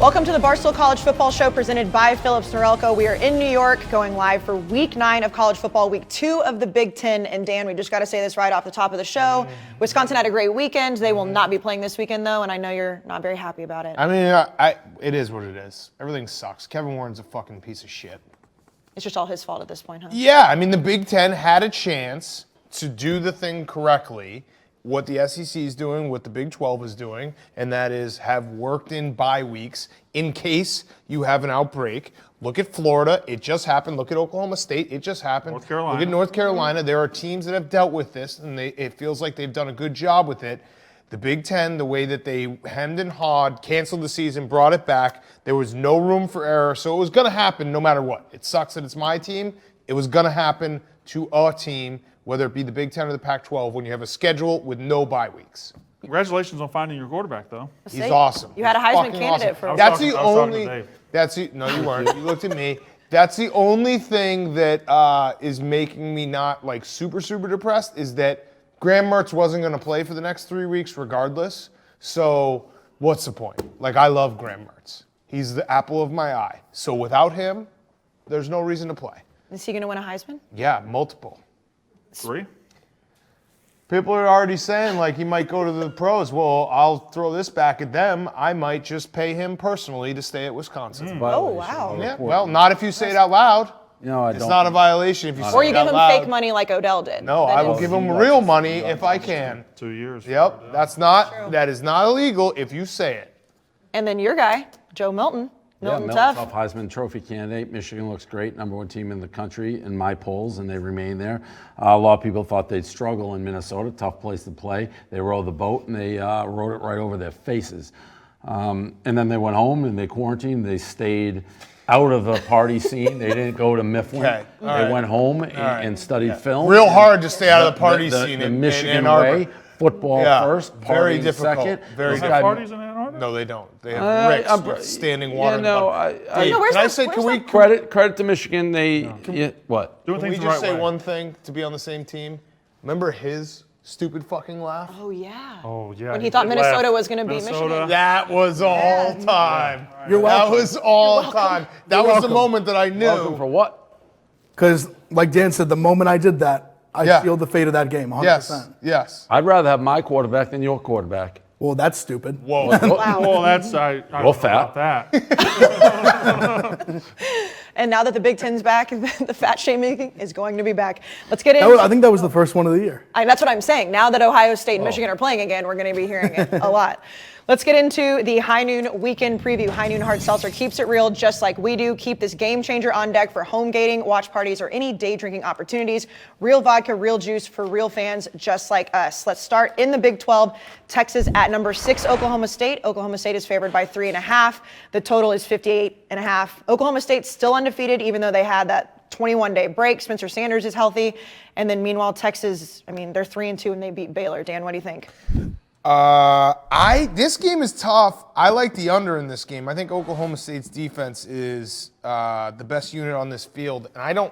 Welcome to the Barstool College Football Show presented by Phillips Norelco. We are in New York going live for week 9 of college football, week 2 of the Big Ten. And Dan, we just got to say this right off the top of the show. Wisconsin had a great weekend. They will not be playing this weekend, though, and I know you're not very happy about it. I mean, it is what it is. Everything sucks. Kevin Warren's a fucking piece of shit. It's just all his fault at this point, huh? Yeah, I mean, the Big Ten had a chance to do the thing correctly, what the SEC is doing, what the Big 12 is doing, and that is have worked in bye weeks in case you have an outbreak. Look at Florida. It just happened. Look at Oklahoma State. It just happened. North Carolina. Look at North Carolina. There are teams that have dealt with this, and it feels like they've done a good job with it. The Big Ten, the way that they hemmed and hawed, canceled the season, brought it back, there was no room for error, so it was going to happen no matter what. It sucks that it's my team. It was going to happen to a team, whether it be the Big Ten or the Pac-12, when you have a schedule with no bye weeks. Congratulations on finding your quarterback, though. He's awesome. You had a Heisman candidate for. That's the only. No, you weren't. You looked at me. That's the only thing that is making me not like super depressed is that Graham Mertz wasn't going to play for the next 3 weeks regardless. So what's the point? Like, I love Graham Mertz. He's the apple of my eye. So without him, there's no reason to play. Is he going to win a Heisman? Yeah, multiple. 3? People are already saying, like, he might go to the pros. Well, I'll throw this back at them. I might just pay him personally to stay at Wisconsin. Oh, wow. Yeah, well, not if you say it out loud. No, I don't. It's not a violation if you say it out loud. Or you give him fake money like Odell did. No, I will give him real money if I can. 2 years. Yep, that is not illegal if you say it. And then your guy, Joe Milton. Milton Milton's Tough. Heisman Trophy candidate. Michigan looks great, #1 team in the country in my polls, and they remain there. A lot of people thought they'd struggle in Minnesota, tough place to play. They rowed the boat, and they rode it right over their faces. And then they went home, and they quarantined. They stayed out of the party scene. They didn't go to Mifflin. Okay. They went home and studied film. Real hard to stay out of the party scene in Michigan Ann Arbor. way. Football first, very partying difficult. second. Very They difficult. have parties in Ann Arbor? No, they don't. They have ricks with standing water. Yeah, no, where's credit to Michigan. What? Doing Can we things the just right say way. one thing to be on the same team? Remember his stupid fucking laugh? Oh, yeah. Oh, yeah. When he thought did Minnesota laugh. was going to beat Michigan. That was all time. You're welcome. That was all time. That was the moment that I knew. Welcome for what? Because, like Dan said, the moment I did that, I sealed the fate of that game, 100%. Yes. I'd rather have my quarterback than your quarterback. Well, that's stupid. Whoa. Well, that's I don't know fat. about that. And now that the Big Ten's back, the fat shaming is going to be back. Let's get in. I think that was the first one of the year. That's what I'm saying. Now that Ohio State and Michigan are playing again, we're going to be hearing it a lot. Let's get into the High Noon Weekend Preview. High Noon Hard Seltzer keeps it real just like we do. Keep this game changer on deck for home gating, watch parties, or any day drinking opportunities. Real vodka, real juice for real fans just like us. Let's start in the Big 12. Texas at number 6, Oklahoma State. Oklahoma State is favored by 3.5. The total is 58.5. Oklahoma State's still undefeated, even though they had that 21-day break. Spencer Sanders is healthy. And then meanwhile, Texas, they're 3-2 and they beat Baylor. Dan, what do you think? This game is tough. I like the under in this game. I think Oklahoma State's defense is the best unit on this field. And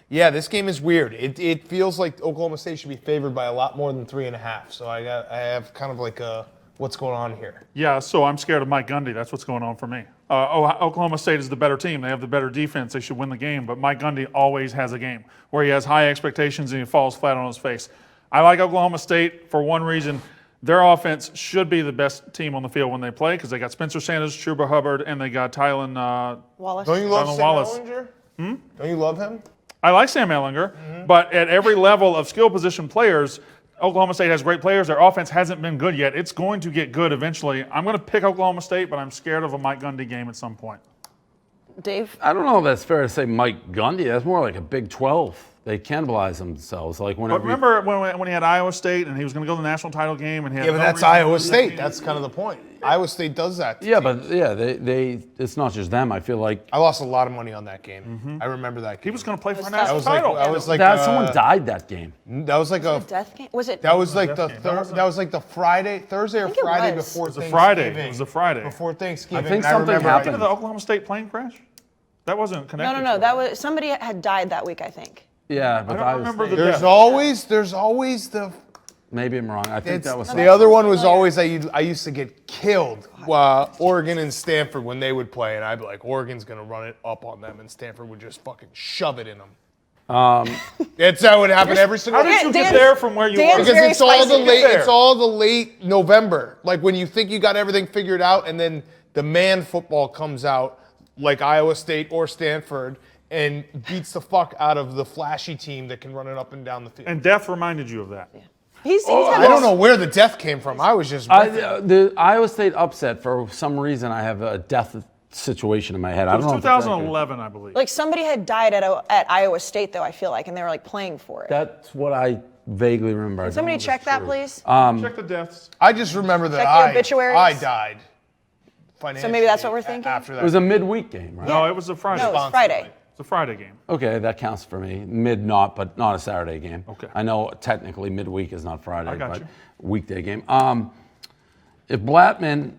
this game is weird. It feels like Oklahoma State should be favored by a lot more than 3.5. So I have kind of like what's going on here. Yeah, so I'm scared of Mike Gundy. That's what's going on for me. Oklahoma State is the better team. They have the better defense. They should win the game. But Mike Gundy always has a game where he has high expectations and he falls flat on his face. I like Oklahoma State for one reason. Their offense should be the best team on the field when they play because they got Spencer Sanders, Chuba Hubbard, and they got Tylen Wallace. Don't you love Tylen Sam Wallace. Ehlinger? Don't you love him? I like Sam Ehlinger, but at every level of skill position players, Oklahoma State has great players. Their offense hasn't been good yet. It's going to get good eventually. I'm going to pick Oklahoma State, but I'm scared of a Mike Gundy game at some point. Dave? I don't know if that's fair to say Mike Gundy. That's more like a Big 12. They cannibalize themselves. Like whenever. But remember when he had Iowa State and he was going to go to the national title game and he had Yeah, but no that's reason to Iowa lose that State. game. That's kind of the point. Iowa State does that. Yeah, but they it's not just them. I feel like I lost a lot of money on that game. I remember that game. He was going to play for a that- national was like, title. I was like, someone died that game. that was like a Death game? Was it? That was like Death the game. that was like the Thursday or think it Friday was. before It was a Thanksgiving. Friday. It was a Friday. Before Thanksgiving. I think and something remember happened. the Oklahoma State plane crash? That wasn't connected. No. to That it. was somebody had died that week, I think. Yeah, but I don't remember the There's death. always the Maybe I'm wrong. I think that was The other one was always I used to get killed. Oregon and Stanford when they would play, and I'd be like, Oregon's gonna run it up on them, and Stanford would just fucking shove it in them. That's how it would happen every single. How did you get there from where you were? Because it's all the late November, like when you think you got everything figured out, and then the man football comes out, like Iowa State or Stanford, and beats the fuck out of the flashy team that can run it up and down the field. And death reminded you of that. Yeah. I don't know where the death came from. I was just the Iowa State upset. For some reason, I have a death situation in my head. I It don't was know. 2011, I believe. Like somebody had died at Iowa State, though, I feel like, and they were like playing for it. That's what I vaguely remember. Can somebody check that, please? Check the deaths. I just remember that Check the obituaries. I died. So maybe that's what we're thinking? After that. It was a midweek game, right? No, it was a Friday. No, it's Friday. It's a Friday game. Okay, that counts for me. But not a Saturday game. Okay. I know technically midweek is not Friday, I got but you. weekday game. If Blattman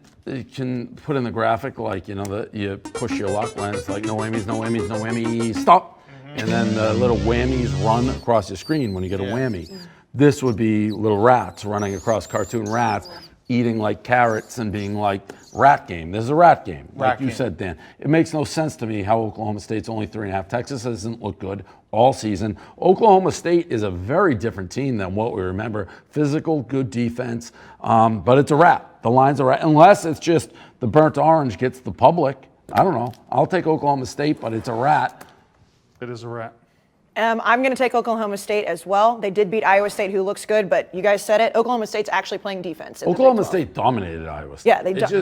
can put in the graphic, like, that you push your luck when it's like no whammies, no whammies, no whammy, stop. And then the little whammies run across your screen when you get a whammy. This would be little rats running across cartoon rats, eating like carrots and being like rat game. This is a rat game, like you said, Dan. It makes no sense to me how Oklahoma State's only 3.5. Texas doesn't look good all season. Oklahoma State is a very different team than what we remember. Physical, good defense, but it's a rat. The line's a rat, unless it's just the burnt orange gets the public. I don't know. I'll take Oklahoma State, but it's a rat. It is a rat. I'm going to take Oklahoma State as well. They did beat Iowa State, who looks good, but you guys said it. Oklahoma State's actually playing defense. Oklahoma State dominated Iowa State. Yeah,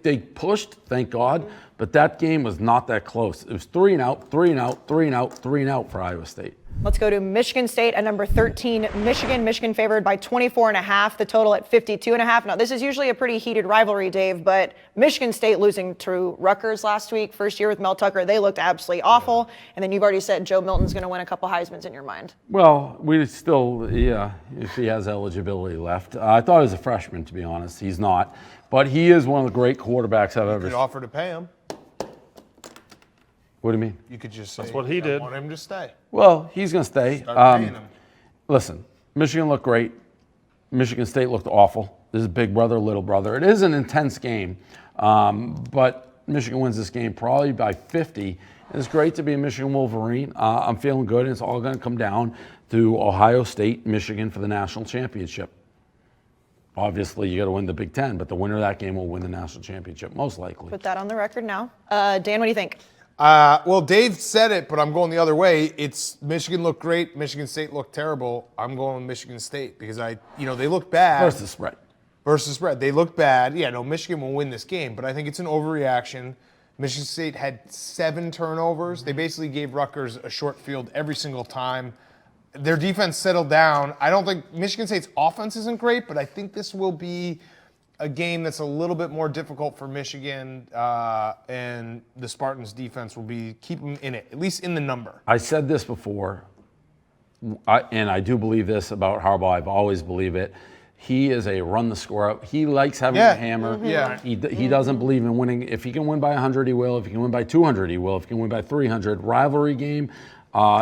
they pushed, thank God, but that game was not that close. It was 3 and out, 3 and out, 3 and out, 3 and out for Iowa State. Let's go to Michigan State at number 13. Michigan favored by 24.5, the total at 52.5. Now, this is usually a pretty heated rivalry, Dave, but Michigan State losing to Rutgers last week, first year with Mel Tucker, they looked absolutely awful. And then you've already said Joe Milton's going to win a couple Heismans in your mind. Well, we still, if he has eligibility left. I thought he was a freshman, to be honest. He's not. But he is one of the great quarterbacks I've ever could seen. offer to pay him. What do you mean? You could just say, That's what he did. I want him to stay. Well, he's going to stay. Start paying him. Listen, Michigan looked great. Michigan State looked awful. This is big brother, little brother. It is an intense game, but Michigan wins this game probably by 50. It's great to be a Michigan Wolverine. I'm feeling good, and it's all going to come down to Ohio State, Michigan for the national championship. Obviously, you got to win the Big Ten, but the winner of that game will win the national championship, most likely. Put that on the record now. Dan, what do you think? Well, Dave said it, but I'm going the other way. It's Michigan looked great. Michigan State looked terrible. I'm going with Michigan State because they look bad. Versus spread. Versus spread. They look bad. Yeah, no, Michigan will win this game, but I think it's an overreaction. Michigan State had 7 turnovers. They basically gave Rutgers a short field every single time. Their defense settled down. I don't think Michigan State's offense isn't great, but I think this will be a game that's a little bit more difficult for Michigan, and the Spartans' defense will keep them in it, at least in the number. I said this before, and I do believe this about Harbaugh. I've always believed it. He is a run the score up. He likes having a hammer. Yeah. He doesn't believe in winning. If he can win by 100, he will. If he can win by 200, he will. If he can win by 300, rivalry game.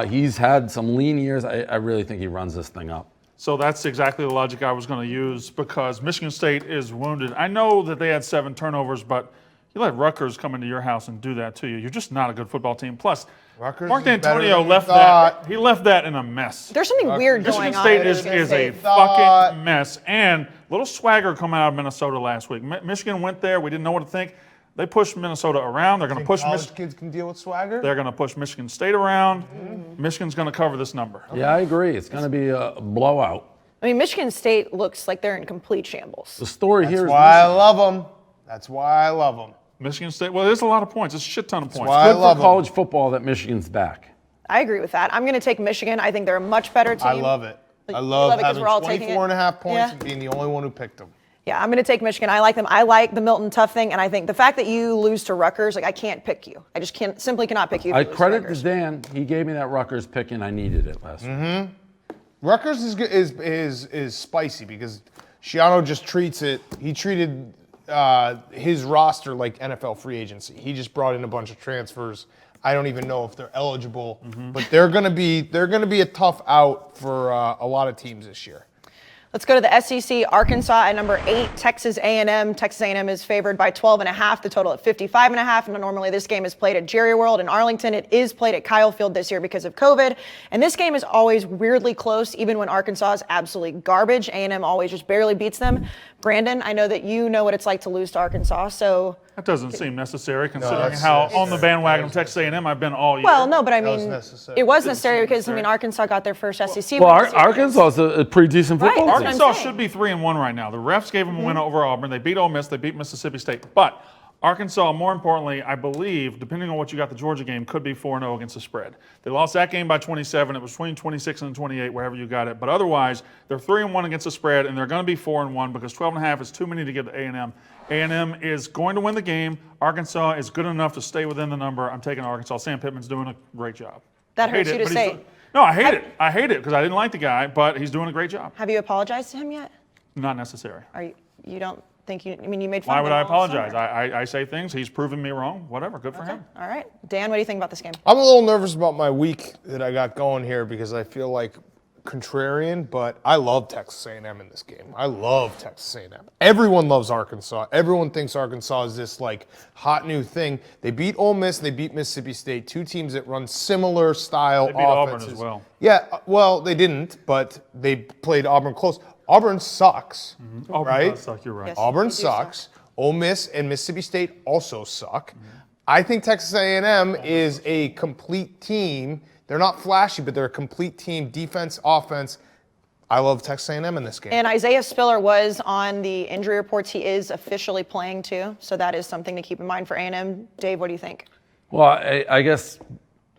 He's had some lean years. I really think he runs this thing up. So that's exactly the logic I was going to use because Michigan State is wounded. I know that they had 7 turnovers, but you let Rutgers come into your house and do that to you. You're just not a good football team. Plus, Rutgers Mark is better D'Antonio than we left thought. that. He left that in a mess. There's something weird Michigan going on. State with is Michigan a State. fucking mess. And little swagger coming out of Minnesota last week. Michigan went there. We didn't know what to think. They pushed Minnesota around. They're going to push College kids can deal with swagger. They're going to push Michigan State around. Michigan's going to cover this number. Yeah, I agree. It's going to be a blowout. I mean, Michigan State looks like they're in complete shambles. The story here That's is why I love them. That's why I love them. Michigan State, well, there's a lot of points. It's a shit ton of points. why I good love for college football that Michigan's back. I agree with that. I'm going to take Michigan. I think they're a much better team. I love it. You I love love it 'cause having we're all taking 24.5 points Yeah. and being the only one who picked them. Yeah, I'm going to take Michigan. I like them. I like the Milton Tough thing, and I think the fact that you lose to Rutgers, I can't pick you. I just simply cannot pick you. if I you lose to credit Rutgers. to Dan. He gave me that Rutgers pick, and I needed it last week. Rutgers is spicy because Schiano just treats it. He treated his roster like NFL free agency. He just brought in a bunch of transfers. I don't even know if they're eligible, but they're gonna be a tough out for a lot of teams this year. Let's go to the SEC. Arkansas at number 8, Texas A&M. Texas A&M is favored by 12.5. The total at 55.5. And normally this game is played at Jerry World in Arlington. It is played at Kyle Field this year because of COVID. And this game is always weirdly close, even when Arkansas is absolutely garbage. A&M always just barely beats them. Brandon, I know that you know what it's like to lose to Arkansas, so. That doesn't seem necessary considering how on the bandwagon of Texas A&M I've been all year. Well, no, but I mean, necessary. it was necessary because, I mean, Arkansas got their first SEC Well, win this year. Arkansas is a pretty decent football Right. team. That's Arkansas what I'm should be 3-1 right now. The refs gave them a win over Auburn. They beat Ole Miss. They beat Mississippi State. But Arkansas, more importantly, I believe, depending on what you got the Georgia game, could be 4-0 against the spread. They lost that game by 27. It was between 26 and 28, wherever you got it. But otherwise, they're 3-1 against the spread, and they're going to be 4-1 because 12.5 is too many to give to A&M. A&M is going to win the game. Arkansas is good enough to stay within the number. I'm taking Arkansas. Sam Pittman's doing a great job. That I hate hurts you it, to but say. No, I hate it. I hate it because I didn't like the guy, but he's doing a great job. Have you apologized to him yet? Not necessary. You don't think you, I mean, you made fun Why of would him I all apologize? summer. I say things. He's proven me wrong. Whatever. Good for him. All right. Dan, what do you think about this game? I'm a little nervous about my week that I got going here because I feel like contrarian, but I love Texas A&M in this game. I love Texas A&M. Everyone loves Arkansas. Everyone thinks Arkansas is this like hot new thing. They beat Ole Miss. They beat Mississippi State, two teams that run similar style They beat Auburn offenses. as well. Yeah, well, they didn't, but they played Auburn close. Auburn sucks, Auburn right? does suck, you're right. Yes. Auburn They do sucks. Ole Miss and Mississippi State also suck. I think Texas A&M is a complete team. They're not flashy, but they're a complete team, defense, offense. I love Texas A&M in this game. And Isaiah Spiller was on the injury reports. He is officially playing too, so that is something to keep in mind for A&M. Dave, what do you think? Well, I guess,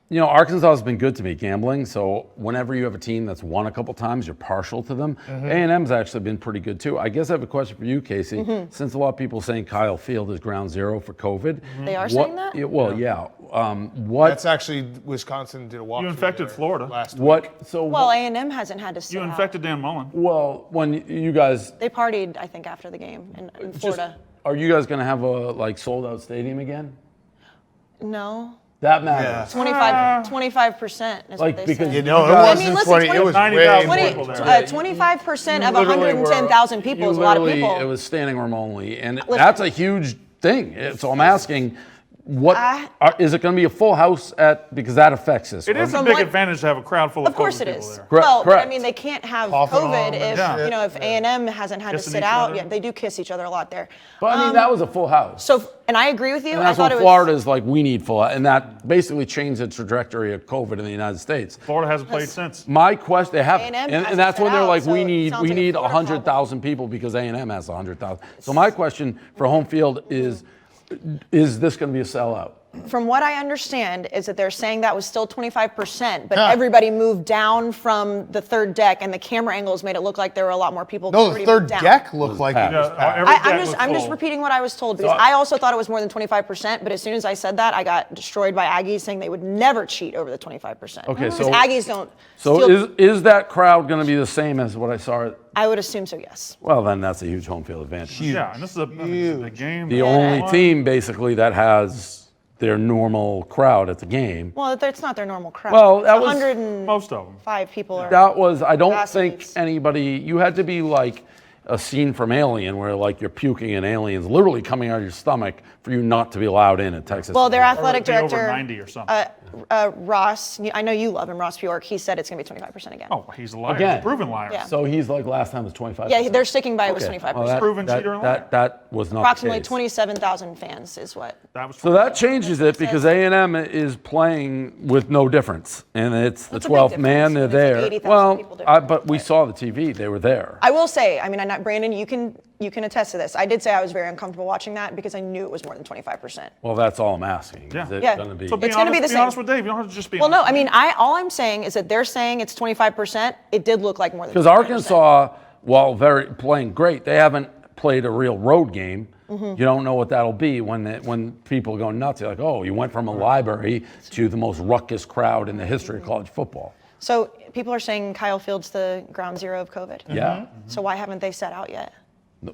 you know, Arkansas has been good to me gambling. So whenever you have a team that's won a couple times, you're partial to them. A&M's actually been pretty good too. I guess I have a question for you, Kayce. Since a lot of people are saying Kyle Field is ground zero for COVID. They are saying that? Well, yeah. What? That's actually Wisconsin did a walkthrough. You infected there Florida. last week. What? So Well, A&M hasn't had to sit You out. infected Dan Mullen. well, when you guys They partied, I think, after the game in Florida. are you guys going to have a like sold out stadium again? No. That matters. 25% is Like, what they because said. you No, it guys- wasn't listen, 20. It was 90,000 way people more. there. 25% of literally were- 110,000 people is a lot of literally, people. It was standing room only, and that's a huge thing. So I'm asking, what is it going to be a full house at? Because that affects this. It is a From big what- advantage to have a crowd full of Of course COVID it people is. there. Correct, Well, but I correct. mean, they can't have Coughing on COVID them if, and you know, if A&M hasn't had Kissing to sit each out. other. Yeah, they do kiss each other a lot there. But I mean, that was a full house. So, and I agree with you. And I that's thought what it was. Florida's like, we need full, and that basically changed the trajectory of COVID in the United States. Florida hasn't played since. My question, they have, A&M and hasn't that's when set they're out, like, so we it need sounds like a 100,000 Florida problem. people because A&M has 100,000. So my question for home field is this going to be a sellout? From what I understand is that they're saying that was still 25%, but everybody moved down from the third deck, and the camera angles made it look like there were a lot more people. No, already the third moved down. deck looked like it was Yeah, packed. every deck I'm was just full. repeating what I was told because I also thought it was more than 25%. But as soon as I said that, I got destroyed by Aggies saying they would never cheat over the 25%. Okay, because so- Aggies don't. So steal- is that crowd going to be the same as what I saw? I would assume so. Yes. Well, then that's a huge home field advantage. Yeah, and this is a big game. The only team basically that has their normal crowd at the game. Well, it's not their normal crowd. Well, that It's was- 105 Most of them. people. Are, That was, I don't think Fascinates. anybody, you had to be like a scene from Alien where like you're puking and aliens literally coming out of your stomach for you not to be allowed in at Texas. well, their Or athletic it'd be over director, 90 or something. Ross. I know you love him, Ross Bjork. He said it's going to be 25% again. Oh, he's a liar. Again. He's a proven liar. Yeah. So he's like last time was 25%. Yeah, they're sticking by it was Okay. 25%. Well, Proven cheater and liar. that was not Approximately the case. 27,000 fans is what. That was So that changes it because A&M is playing with no difference, and it's the That's a big 12th man. difference. They're It's like there. 80,000 Well, people different. but we saw the TV; they were there. I will say, I mean, I'm not, Brandon, you can attest to this. I did say I was very uncomfortable watching that because I knew it was more than 25%. Well, that's all I'm asking. Yeah. Is it Yeah. going to be? So be It's gonna be honest, the be honest same. with Dave. You don't have to just be Well, no, honest. I mean, all I'm saying is that they're saying it's 25%. It did look like more than 25%. Because Arkansas, while playing great, they haven't played a real road game. You don't know what that'll be when people go nuts. You're like, oh, you went from a library to the most ruckus crowd in the history of college football. So people are saying Kyle Field's the ground zero of COVID. Yeah, So why haven't they set out yet?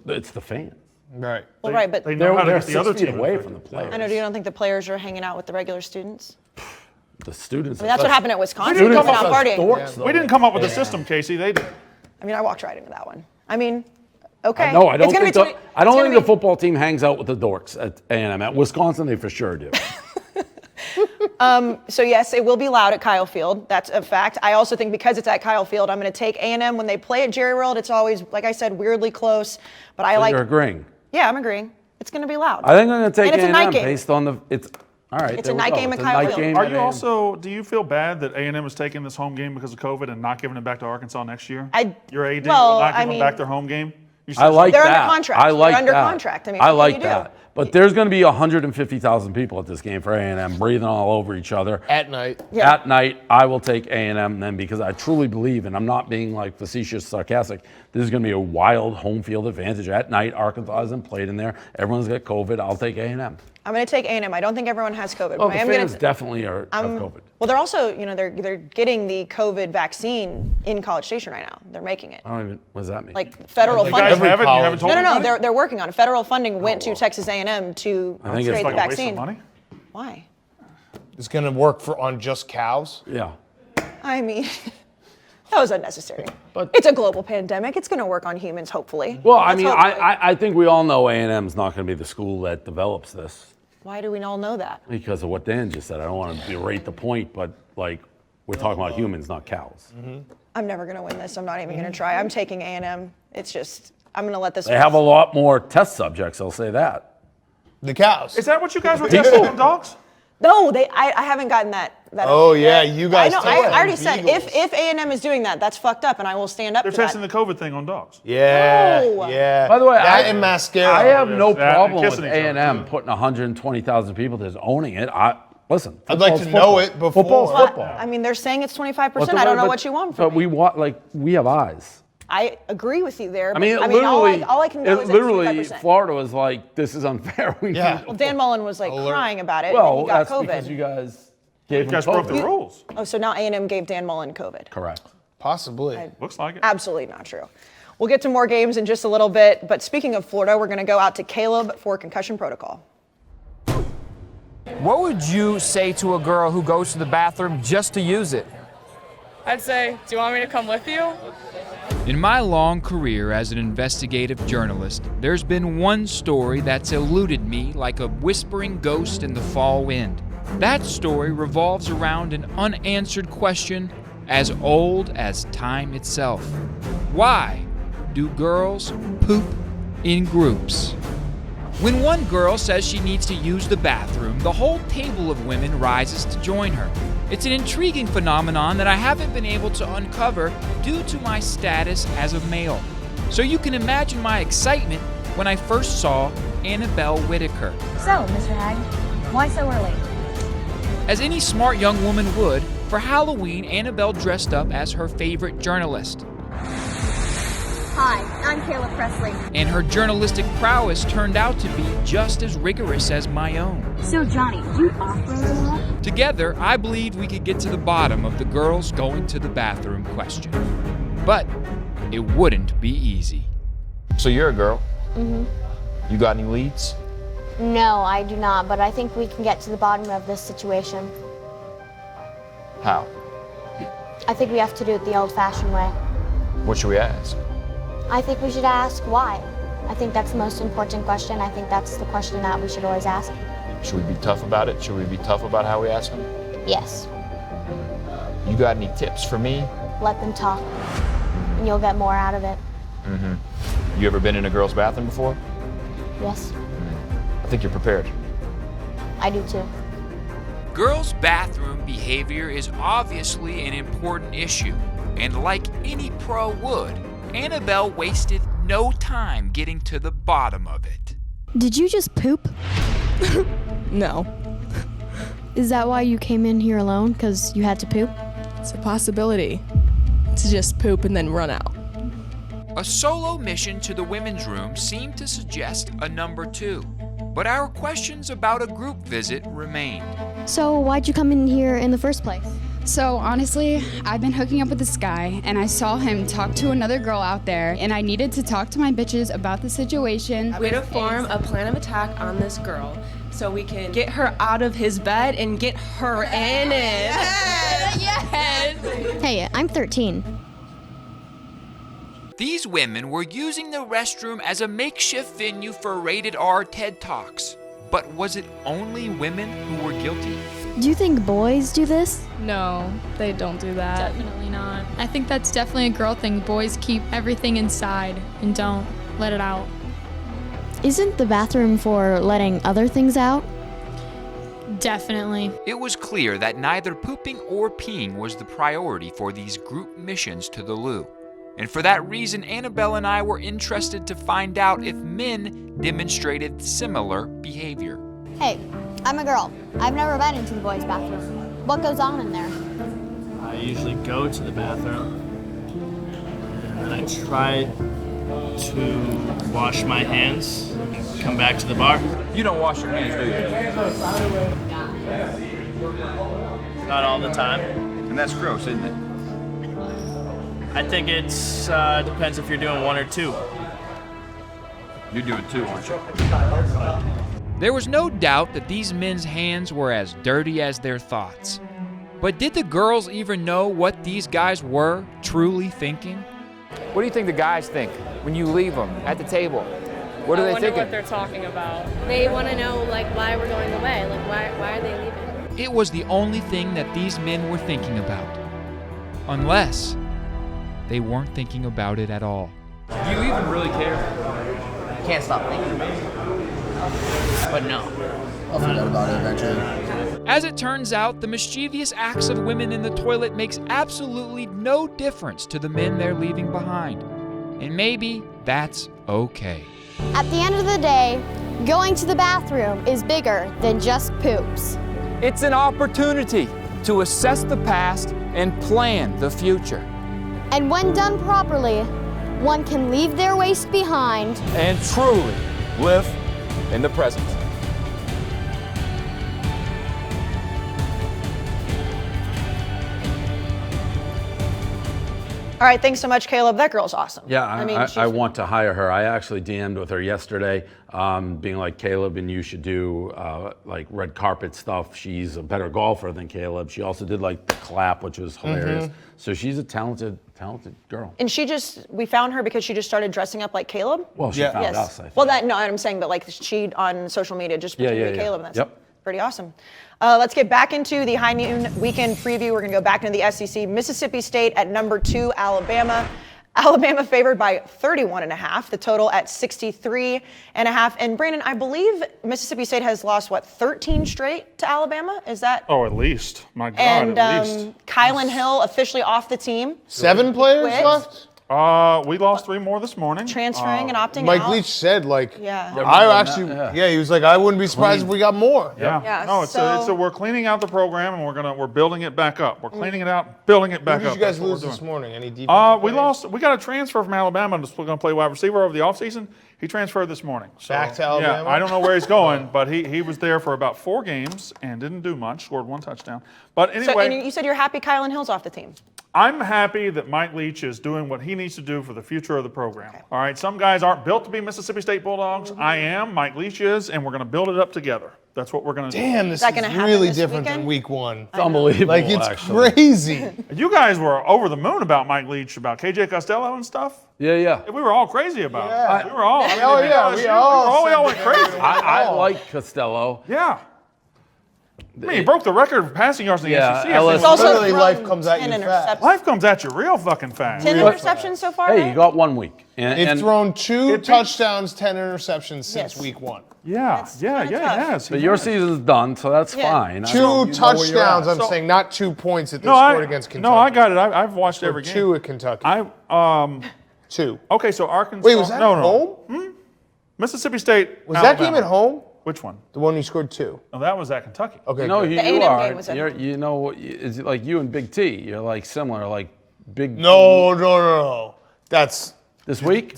it's the fans. Right. Well, right, but They know how to They're get the other 6 feet team away infected. from the players. I know. You don't think the players are hanging out with the regular students? The students. I mean, that's what happened at Wisconsin. didn't They come went up out with partying. We didn't come up with the system, Casey. They did. I mean, I walked right into that one. I mean, okay. No, I don't It's gonna think. be The, twenty- I don't it's think gonna the football team hangs out with the dorks at A&M. At Wisconsin, they for sure do. So yes, it will be loud at Kyle Field. That's a fact. I also think because it's at Kyle Field, I'm going to take A&M. When they play at Jerry World, it's always, like I said, weirdly close. But I like. You're agreeing. Yeah, I'm agreeing. It's going to be loud. I think I'm going to take And it's a night A&M game. based on the. It's all right. It's there a we night go. game It's at a Kyle night Field. game Are at you A&M. also? Do you feel bad that A&M is taking this home game because of COVID and not giving it back to Arkansas next year? Your AD well, will not I give them mean- back their home game. You I like They're that. under contract. I like They're under that. contract. I mean, I what like can you do? that. But there's going to be 150,000 people at this game for A&M, breathing all over each other. At night. Yeah. At night, I will take A&M then because I truly believe, and I'm not being like facetious, sarcastic, this is going to be a wild home field advantage. At night, Arkansas hasn't played in there. Everyone's got COVID. I'll take A&M. I'm going to take A&M. I don't think everyone has COVID. Well, but the I am fans gonna, definitely have COVID. Well, they're also, they're getting the COVID vaccine in College Station right now. They're making it. I don't even, what does that mean? Like federal You guys funding. have it? You haven't told No, me no, about it? they're working on it. Federal funding went to Texas A&M to I think create it's the like a waste of vaccine. money. Why? It's going to work on just cows. Yeah. I mean, that was unnecessary. But- It's a global pandemic. It's going to work on humans, hopefully. Well, I Let's mean, hope. I think we all know A&M's not going to be the school that develops this Why do we all know that? because of what Dan just said. I don't want to berate the point, but like we're talking about humans, not cows. I'm never going to win this. I'm not even going to try. I'm taking A&M. It's just, I'm going to let this They have a lot more test subjects, I'll say that. The cows. Is that what you guys were testing on dogs? No, I haven't gotten that. Oh, yeah, you guys I know. tested I already said beagles. if A&M is doing that, that's fucked up, and I will stand up They're to testing that. the COVID thing on dogs. Yeah, No. yeah. By the way, that and mascara. I have no That and problem with kissing each other, A&M too. putting 120,000 people there owning it. Listen, I'd like football's to know football. it before. Football's Well, football. I mean, they're saying it's 25%. But the I don't way- know but- what you want But from me. we have eyes. I agree with you there. I mean, but, literally, all I can know is that literally, it's 25%. Florida was like, this is unfair. We Yeah. need- Well, Dan Mullen was like Alert. crying about it. Well, and he got that's COVID. because you guys gave You him guys broke the COVID. rules. Oh, so now A&M gave Dan Mullen COVID. Correct. Possibly. Looks like it. Absolutely not true. We'll get to more games in just a little bit. But speaking of Florida, we're going to go out to Caleb for concussion protocol. What would you say to a girl who goes to the bathroom just to use it? I'd say, do you want me to come with you? In my long career as an investigative journalist, there's been one story that's eluded me like a whispering ghost in the fall wind. That story revolves around an unanswered question as old as time itself. Why do girls poop in groups? When one girl says she needs to use the bathroom, the whole table of women rises to join her. It's an intriguing phenomenon that I haven't been able to uncover due to my status as a male. So you can imagine my excitement when I first saw Annabelle Whitaker. So, Mr. Hag, why so early? As any smart young woman would, for Halloween, Annabelle dressed up as her favorite journalist. Hi, I'm Kayla Presley. And her journalistic prowess turned out to be just as rigorous as my own. So, Johnny, you off-road a lot? Together, I believed we could get to the bottom of the girls going to the bathroom question. But it wouldn't be easy. So you're a girl. You got any leads? No, I do not, but I think we can get to the bottom of this situation. How? I think we have to do it the old-fashioned way. What should we ask? I think we should ask why. I think that's the most important question. I think that's the question that we should always ask. Should we be tough about it? Should we be tough about how we ask them? Yes, You got any tips for me? let them talk, and you'll get more out of it. You ever been in a girl's bathroom before? Yes, I think you're prepared. I do too. Girls' bathroom behavior is obviously an important issue, and like any pro would, Annabelle wasted no time getting to the bottom of it. Did you just poop? No. Is that why you came in here alone? Because you had to poop? It's a possibility to just poop and then run out. A solo mission to the women's room seemed to suggest a number 2, but our questions about a group visit remained. So why'd you come in here in the first place? So honestly, I've been hooking up with this guy and I saw him talk to another girl out there and I needed to talk to my bitches about the situation. Way to form a plan of attack on this girl so we can get her out of his bed and get her in it. Yes! Hey, I'm 13. These women were using the restroom as a makeshift venue for rated R TED Talks. But was it only women who were guilty? Do you think boys do this? No, they don't do that. Definitely not. I think that's definitely a girl thing. Boys keep everything inside and don't let it out. Isn't the bathroom for letting other things out? Definitely. It was clear that neither pooping or peeing was the priority for these group missions to the loo. And for that reason, Annabelle and I were interested to find out if men demonstrated similar behavior. Hey, I'm a girl. I've never been into the boys' bathroom. What goes on in there? I usually go to the bathroom and I try to wash my hands and come back to the bar. You don't wash your hands, do you? Not all the time. And that's gross, isn't it? I think it's depends if you're doing one or two. You're doing two, aren't you? There was no doubt that these men's hands were as dirty as their thoughts. But did the girls even know what these guys were truly thinking? What do you think the guys think when you leave them at the table? What are they thinking? what they're talking about. They want to know why we're going away. Why are they leaving? It was the only thing that these men were thinking about. Unless they weren't thinking about it at all. Do you even really care? Can't stop thinking about it. But no. I'll forget about it eventually. As it turns out, the mischievous acts of women in the toilet makes absolutely no difference to the men they're leaving behind. And maybe that's okay. At the end of the day, going to the bathroom is bigger than just poops. It's an opportunity to assess the past and plan the future. And when done properly, one can leave their waste behind And truly live in the present. All right, thanks so much, Caleb. That girl's awesome. Yeah, I I want to hire her. I actually DM'd with her yesterday, being like, Caleb, and you should do like red carpet stuff. She's a better golfer than Caleb. She also did like the clap, which was hilarious. So she's a talented girl. And we found her because she just started dressing up like Caleb? Well, she found us, I think. Well, I'm saying, but like she on social media just pretended to be Caleb. And that's pretty awesome. Let's get back into the high noon weekend preview. We're going to go back into the SEC. Mississippi State at number 2, Alabama. Alabama favored by 31.5, the total at 63.5. And Brandon, I believe Mississippi State has lost, 13 straight to Alabama? Is that? Oh, at least. My God, And at least. Kylan Hill officially off the team. 7 players Quit. left? We lost 3 more this morning. Transferring and opting Mike out. Leach said, Yeah. I actually, he was like, I wouldn't be surprised if we got more. Yeah. No, it's we're cleaning out the program and we're building it back up. We're cleaning it out, building it back Who up. did you guys That's what lose we're this doing. morning? Any defense? We got a transfer from Alabama that's going to play wide receiver over the offseason. He transferred this morning. So, Back to Alabama? Yeah, I don't know where he's going, but he was there for about 4 games and didn't do much, scored 1 touchdown. But anyway. So, and you said you're happy Kylan Hill's off the team. I'm happy that Mike Leach is doing what he needs to do for the future of the program. Okay. All right, some guys aren't built to be Mississippi State Bulldogs. I am, Mike Leach is, and we're going to build it up together. That's what we're going to do. Damn, this is really different than week 1. It's unbelievable. Like, it's crazy. You guys were over the moon about Mike Leach, about KJ Costello and stuff. Yeah. We were all crazy about it. We were all. We all went crazy. I like Costello. Yeah. I mean, he broke the record for passing yards in the SEC. It's also literally life comes at you fast. Life comes at you real fucking fast. 10 interceptions so far, Hey, right? you got 1 week. They've thrown 2 touchdowns, 10 interceptions since week 1. Yeah, he has. But your season's done, so that's fine. 2 touchdowns, I'm saying, not 2 points that they scored against Kentucky. No, I got it. I've watched every game. 2 at Kentucky. 2. Okay, so Arkansas. Wait, was that at home? Mississipy State. Was that game at home? Which one? The one you scored 2. No, that was at Kentucky. Okay, No, good. you A&M are. game was at home. You know, it's like you and Big T. You're like similar, like big. No. That's This week?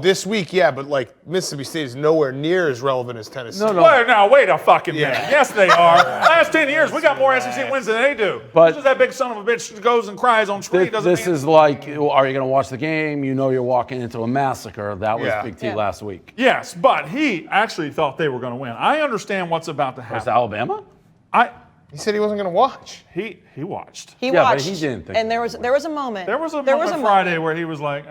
this week, yeah, but like Mississippi State is nowhere near as relevant as Tennessee. No. Wait a fucking minute. Yes, they are. Last 10 years, we got more SEC wins than they do. But just that big son of a bitch goes and cries on screen. This is like, are you going to watch the game? You know you're walking into a massacre. That was Big T last week. Yes, but he actually thought they were going to win. I understand what's about to happen. Was Alabama? He said he wasn't going to watch. He watched. He Yeah, watched. but he didn't think and there was a moment. There was a moment Friday where he was like,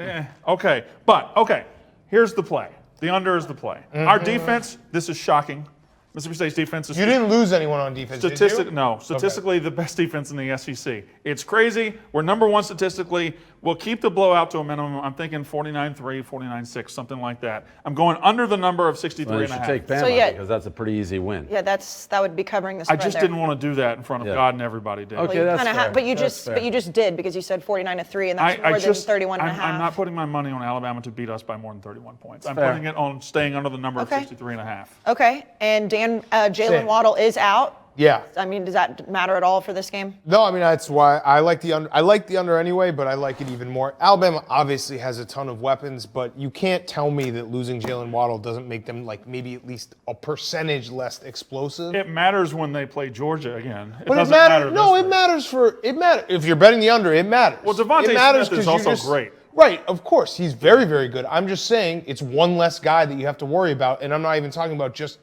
Okay. But, okay, here's the play. The under is the play. Our defense, this is shocking. Mississippi State's defense is... You didn't lose anyone on defense, did you? No. Statistically, the best defense in the SEC. It's crazy. We're number one statistically. We'll keep the blowout to a minimum. I'm thinking 49-3, 49-6, something like that. I'm going under the number of 63 Well, you and a should half. take Bama So, yeah. because that's a pretty easy win. Yeah, that would be covering the I spread just there. didn't want to do that in front of God, and everybody did. Okay, Well, you that's kinda fair. but you That's just did because you said 49-3, and that's I more than just, 31 and a I'm half. not putting my money on Alabama to beat us by more than 31 points. I'm fair. putting it on staying under the number Okay. of 63 and a half. Okay, and Dan, Jalen Same. Waddle is out. Yeah. I mean, does that matter at all for this game? No, I mean that's why I like the under. I like the under anyway, but I like it even more. Alabama obviously has a ton of weapons, but you can't tell me that losing Jalen Waddle doesn't make them like maybe at least a percentage less explosive. It matters when they play Georgia again. It But doesn't matter. No, this it matters for it matter. If you're betting the under, it matters. Well, Devontae it matters Smith is 'cause you also great. Right, of course, he's very, very good. I'm just saying it's one less guy that you have to worry about, and I'm not even talking about just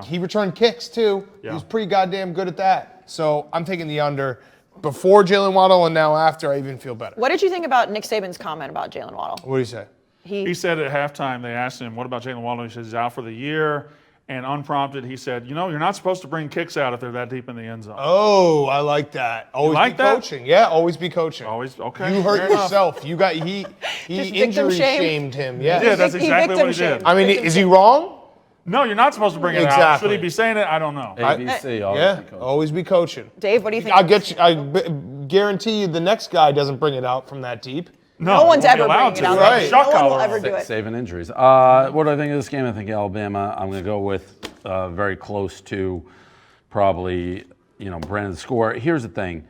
he returned kicks too. He was pretty goddamn good at that. So I'm taking the under. Before Jalen Waddle and now after, I even feel better. What did you think about Nick Saban's comment about Jalen Waddle? What did he say? He said at halftime, they asked him, what about Jalen Waddle? He says he's out for the year. And unprompted, he said, you're not supposed to bring kicks out if they're that deep in the end zone. Oh, I like that. Always like be that? coaching. Yeah, always be coaching. Always, okay. You hurt fair enough. yourself. You got he Just injury victim shamed. shamed him. Yeah. Yeah, that's exactly what he did. I mean, is he wrong? No, you're not supposed to bring it out. Exactly. Should he be saying it? I don't know. ABC, always Yeah, be coaching. always be coaching. Dave, what do you think? I'll get you. Guarantee you, the next guy doesn't bring it out from that deep. No one's he won't be ever allowed bringing it to. out. Right. Shock No one will collar ever on. do it. Saving injuries. What do I think of this game? I think Alabama, I'm going to go with very close to probably, Brandon's score. Here's the thing.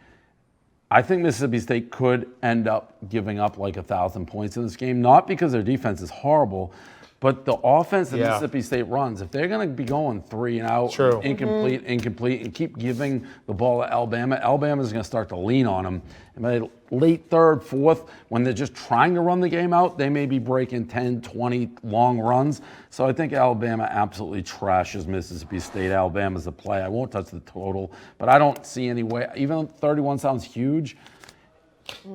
I think Mississippi State could end up giving up like 1,000 points in this game, not because their defense is horrible, but the offense that Mississippi State runs, if they're going to be going 3 and out, incomplete, and keep giving the ball to Alabama's going to start to lean on them. And by late third, fourth, when they're just trying to run the game out, they may be breaking 10, 20 long runs. So I think Alabama absolutely trashes Mississippi State. Alabama's the play. I won't touch the total, but I don't see any way. Even though 31 sounds huge,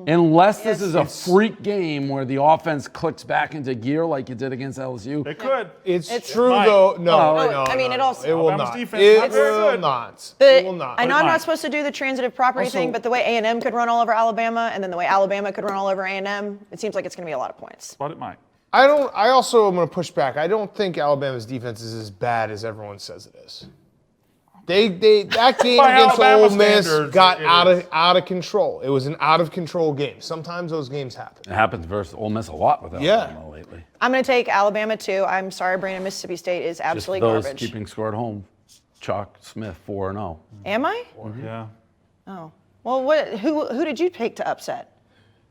unless this is a freak game where the offense clicks back into gear like it did against LSU. They could. It's true though. No, I mean, it also. It will Alabama's not. defense It is very will good. not. The- It will not. I know I'm might. not supposed to do the transitive property thing, but the way A&M could run all over Alabama, and then the way Alabama could run all over A&M, it seems like it's going to be a lot of points. But it might. I also am going to push back. I don't think Alabama's defense is as bad as everyone says it is. That game By against Alabama Ole Miss standards, got it out of control. It was an out of control game. Sometimes those games happen. It happens versus Ole Miss a lot with Alabama lately. I'm going to take Alabama too. I'm sorry, Brandon. Mississippi State is Just absolutely those garbage. keeping score at home. Chalk Smith 4-0. Am I? Yeah. Oh. Well, who did you pick to upset?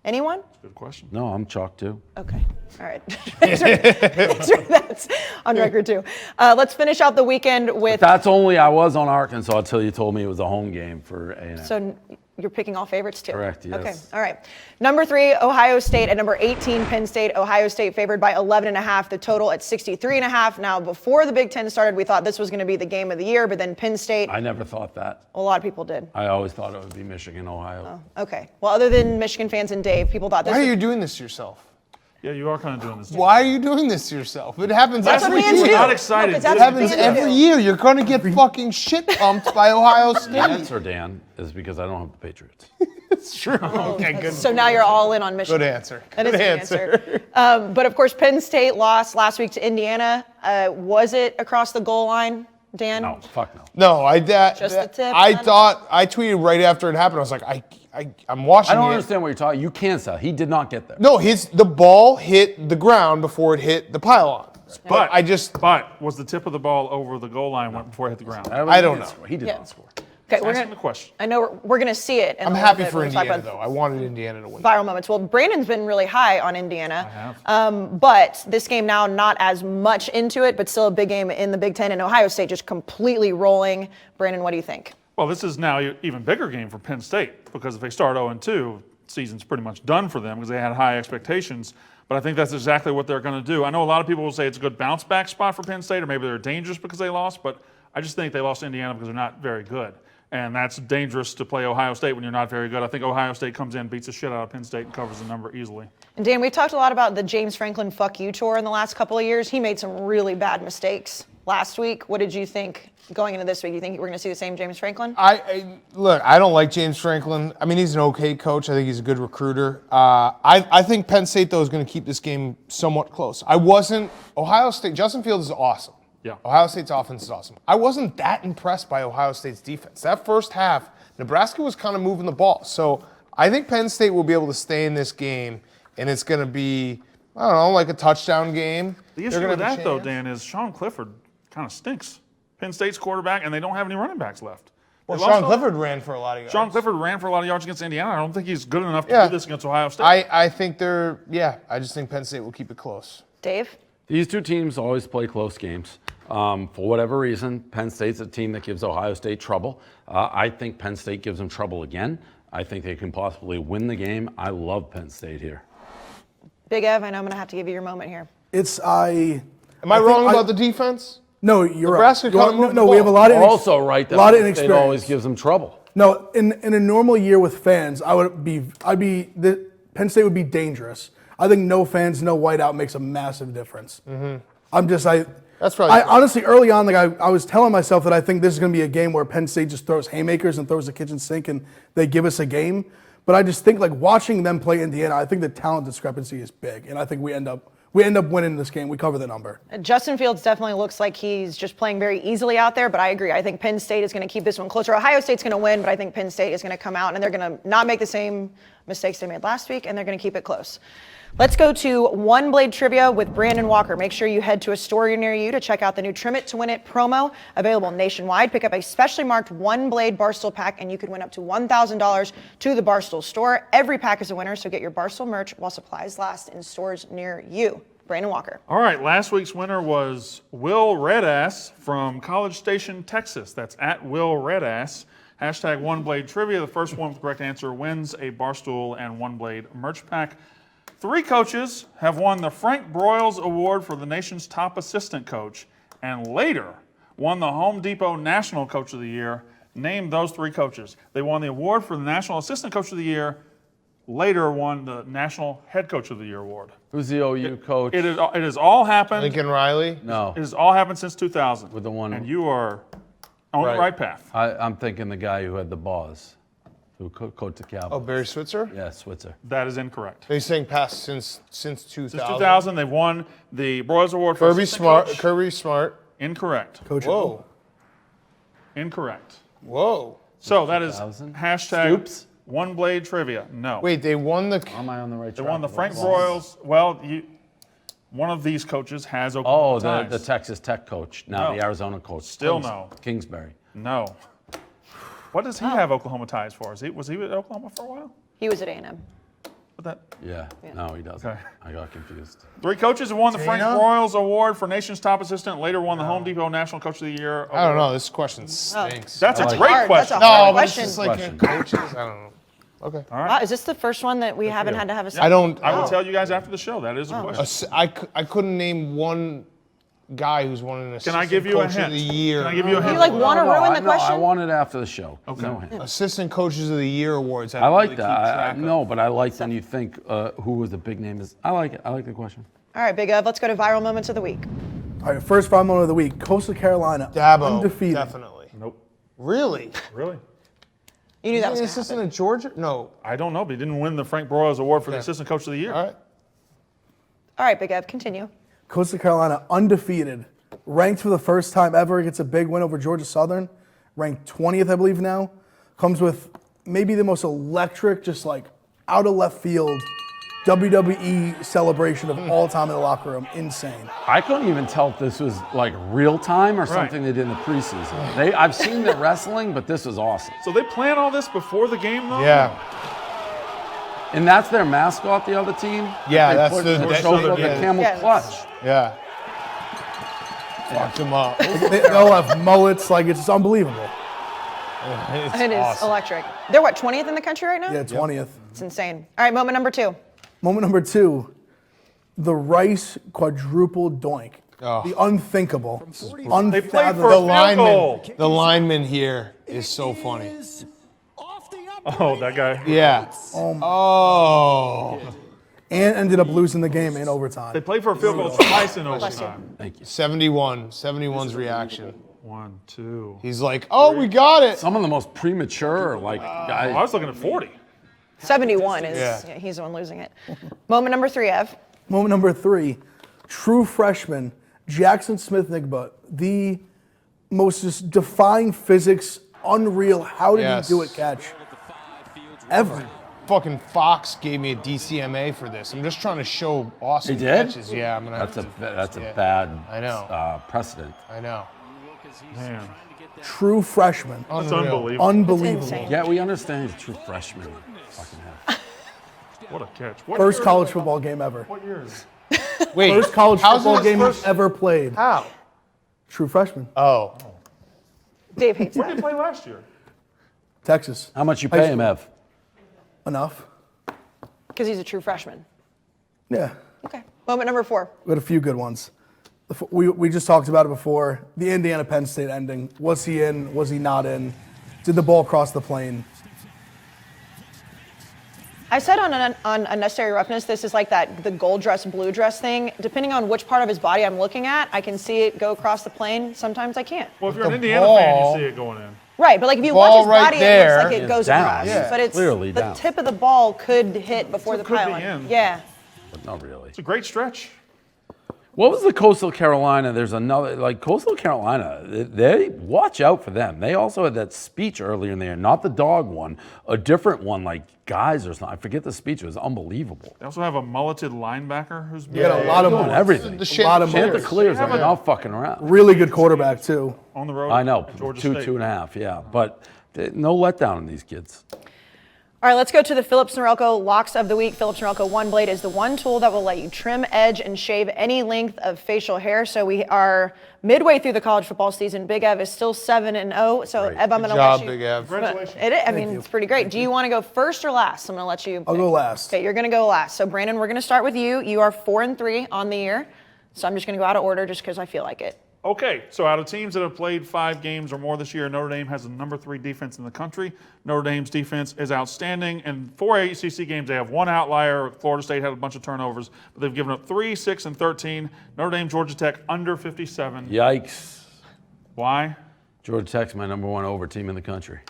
Anyone? Good question. No, I'm chalk too. Okay. All right. That's on record too. Let's finish out the weekend with. That's only I was on Arkansas until you told me it was a home game for A&M. So you're picking all favorites too? Correct, yes. Okay, all right. Number 3, Ohio State at number 18, Penn State. Ohio State favored by 11.5, the total at 63.5. Now, before the Big Ten started, we thought this was going to be the game of the year, but then Penn State, I never thought that. a lot of people did. I always thought it would be Michigan, Ohio. Okay. Well, other than Michigan fans and Dave, people thought this Why are was- you doing this to yourself? Yeah, you are kind of doing this. Why are you doing this to yourself? It happens That's every what fans year. do. Not excited. No, 'cause It that's what happens fans every do. year. You're going to get fucking shit pumped by Ohio The State. answer, Dan, is because I don't have the Patriots. It's true. Okay, good. So now you're all in on Michigan. Good answer. That is Good the answer. answer. But of course, Penn State lost last week to Indiana. Was it across the goal line, Dan? No, fuck no. No, I tweeted right after it happened. I was like, I'm watching. I don't it. understand what you're talking. You can't say he did not get there. No, the ball hit the ground before it hit the pylon. But But was the tip of the ball over the goal line before it hit the ground? I don't know. He did not score. Okay, Ask him the question. I know we're going to see it. in I'm a little happy bit for when we talk Indiana about though. I wanted Indiana to win. Viral moments. Well, Brandon's been really high on Indiana. I have. But this game now not as much into it, but still a big game in the Big Ten, and Ohio State just completely rolling. Brandon, what do you think? Well, this is now an even bigger game for Penn State because if they start 0-2, season's pretty much done for them because they had high expectations. But I think that's exactly what they're going to do. I know a lot of people will say it's a good bounce back spot for Penn State, or maybe they're dangerous because they lost, but I just think they lost to Indiana because they're not very good. And that's dangerous to play Ohio State when you're not very good. I think Ohio State comes in, beats the shit out of Penn State, and covers the number easily. And Dan, we've talked a lot about the James Franklin fuck you tour in the last couple of years. He made some really bad mistakes last week. What did you think going into this week? Do you think we're going to see the same James Franklin? Look, I don't like James Franklin. I mean, he's an okay coach. I think he's a good recruiter. I think Penn State, though, is going to keep this game somewhat close. Ohio State, Justin Fields is awesome. Yeah. Ohio State's offense is awesome. I wasn't that impressed by Ohio State's defense. That first half, Nebraska was kind of moving the ball. So I think Penn State will be able to stay in this game, and it's going to be, I don't know, like a touchdown game. The issue with that, though, Dan, is Sean Clifford kind of stinks. Penn State's quarterback, and they don't have any running backs left. Well, Sean Clifford ran for a lot of yards. Sean Clifford ran for a lot of yards against Indiana. I don't think he's good enough to do this against Ohio State. I think I just think Penn State will keep it close. Dave? These two teams always play close games. For whatever reason, Penn State's a team that gives Ohio State trouble. I think Penn State gives them trouble again. I think they can possibly win the game. I love Penn State here. Big Ev, I know I'm going to have to give you your moment here. Am I wrong about the defense? No, you're Nebraska right. kind of moved the we have a lot of also right that Penn State always gives them trouble. No, in a normal year with fans, Penn State would be dangerous. I think no fans, no whiteout makes a massive difference. Mm-hmm. That's probably true. Honestly, early on, I was telling myself that I think this is going to be a game where Penn State just throws haymakers and throws the kitchen sink and they give us a game. But I just think watching them play Indiana, I think the talent discrepancy is big, and I think we end up winning this game. We cover the number. Justin Fields definitely looks like he's just playing very easily out there, but I agree. I think Penn State is going to keep this one closer. Ohio State's going to win, but I think Penn State is going to come out and they're going to not make the same mistakes they made last week, and they're going to keep it close. Let's go to One Blade Trivia with Brandon Walker. Make sure you head to a store near you to check out the new Trim It to Win It promo, available nationwide. Pick up a specially marked One Blade Barstool pack, and you can win up to $1,000 to the Barstool store. Every pack is a winner, so get your Barstool merch while supplies last in stores near you. Brandon Walker. All right, last week's winner was Will Redass from College Station, Texas. That's at Will Redass. Hashtag One Blade Trivia. The first one with the correct answer wins a Barstool and One Blade merch pack. 3 coaches have won the Frank Broyles Award for the nation's top assistant coach, and later won the Home Depot National Coach of the Year. Name those 3 coaches. They won the award for the National Assistant Coach of the Year, later won the National Head Coach of the Year award. Who's the OU coach? It has all happened. Lincoln Riley? No. It has all happened since 2000. With the one. And you are on the right path. I'm thinking the guy who had the bars, who coached the Cowboys. Oh, Barry Switzer? Yeah, Switzer. That is incorrect. Are you saying past since 2000? Since 2000, they've won the Broyles Award for Kirby Smart. Incorrect. Whoa. Incorrect. Whoa. So that is 2000? hashtag Stoops? One Blade Trivia. No. Wait, they won the... Am I on the right They track? won the Frank Broyles. Well, one of these coaches has Oklahoma ties. The Texas Tech coach. Now No. the Arizona coach. Still no. Kingsbury. No. What does he have Oklahoma ties for? Was he with Oklahoma for a while? He was at A&M. Yeah. No, he doesn't. Okay. I got confused. 3 coaches have won the Frank Broyles Award for Nation's Top Assistant, later won the Home Depot National Coach of the Year award. I don't know. This question stinks. That's a Hard. great question. That's a hard No, but question. it's just like coaches. I don't know. Okay. All right. Wow, is this the first one that we haven't had to have a I don't... I will tell you guys after the show. That is a question. I couldn't name one guy who's won an assistant I give you a coach hint? of the year. Can I give you a hint? You want to ruin the No, question? I want it after the show. Okay. No hint. Assistant coaches of the year awards. I like really that. keep track of. No, but I like when you think who was the big name is. I like it. I like the question. All right, Big Ev, let's go to viral moments of the week. All right, first viral moment of the week. Coastal Carolina, Dabo, undefeated. definitely. Nope. Really? Really? You knew that was An going to assistant happen. at Georgia? No. I don't know, but he didn't win the Frank Broyles Award for the Assistant Coach of the Year. All right. All right, Big Ev, continue. Coastal Carolina, undefeated, ranked for the first time ever, gets a big win over Georgia Southern, ranked 20th, I believe now, comes with maybe the most electric, just like out of left field WWE celebration of all time in the locker room. Insane. I couldn't even tell if this was like real time or something they did in the preseason. I've seen the wrestling, but this was awesome. So they plan all this before the game, though? Yeah. And that's their mascot, the other team? Yeah, They that's put the- the that's shoulder, the- the yeah. camel Yeah, clutch. Yeah. Fucked him up. They all have mullets, like it's unbelievable. It's It is awesome. electric. They're what, 20th in the country right now? Yeah, 20th. It's insane. All right, moment number 2. Moment number 2, the Rice quadruple doink. The unthinkable. They played for Unfathomable. The lineman here is so funny. Oh, that guy. Yeah. And ended up losing the game in overtime. They played for a field goal twice in overtime. Thank you. 71's reaction. 1, 2. He's like, oh, we got it. Some of the most premature, like, guys. I was looking at 40. 71 is, he's the one losing it. Moment number 3, Ev. Moment number 3, true freshman, Jackson Smith-Nigba, the most just defying physics, unreal, how did he do it catch ever. Fucking Fox gave me a DCMA for this. I'm just trying to show awesome He did? catches. Yeah, I'm gonna That's have a to. bad I know. Precedent. I know. Man, True freshman. that's unbelievable. Unbelievable. insane. Yeah, we understand he's a true freshman. Fucking hell. What a catch. What First year college is it? football game ever. What year is it? Wait, First college how's football this game first- he's ever played. How? True freshman. Oh. Dave hates Where did that. he play last year? Texas. How much you High pay him, school. Ev? Enough. Because he's a true freshman. Yeah. Okay. Moment number 4. We had a few good ones. We just talked about it before. The Indiana Penn State ending. Was he in? Was he not in? Did the ball cross the plane? I said on Unnecessary Roughness, this is like the gold dress, blue dress thing. Depending on which part of his body I'm looking at, I can see it go across the plane. Sometimes I can't. Well, if you're an The Indiana ball- fan, you see it going in. Right, but like if you Ball watch his right body, it there looks like it is goes down. across. Yeah, But it's clearly the down. tip of the ball could hit before So the it could be pylon. in. Yeah. But not really. It's a great stretch. What was the Coastal Carolina? There's another, like Coastal Carolina, they watch out for them. They also had that speech earlier in there, not the dog one, a different one, like guys or something. I forget the speech. It was unbelievable. They also have a mulleted linebacker who's You got a lot of Doing them. everything. The lot of Chanticleers are not fucking around. Really good quarterback too. on the road. I know, at Georgia two State. and a half, yeah. But no letdown in these kids. All right, let's go to the Phillips Norelco Locks of the Week. Phillips Norelco One Blade is the one tool that will let you trim, edge, and shave any length of facial hair. So we are midway through the college football season. Big Ev is still 7-0. So Great. Ev, I'm going to Good job, let you. Big Ev. Congratulations. I mean, it's pretty great. Do you want to go first or last? I'm going to let you. I'll go last. Okay, you're going to go last. So Brandon, we're going to start with you. You are 4-3 on the year. So I'm just going to go out of order just because I feel like it. Okay, so out of teams that have played 5 games or more this year, Notre Dame has the number 3 defense in the country. Notre Dame's defense is outstanding. In 4 ACC games, they have one outlier. Florida State had a bunch of turnovers, but they've given up 3, 6, and 13. Notre Dame, Georgia Tech, under 57. Yikes. Why? Georgia Tech's my number 1 over team in the country.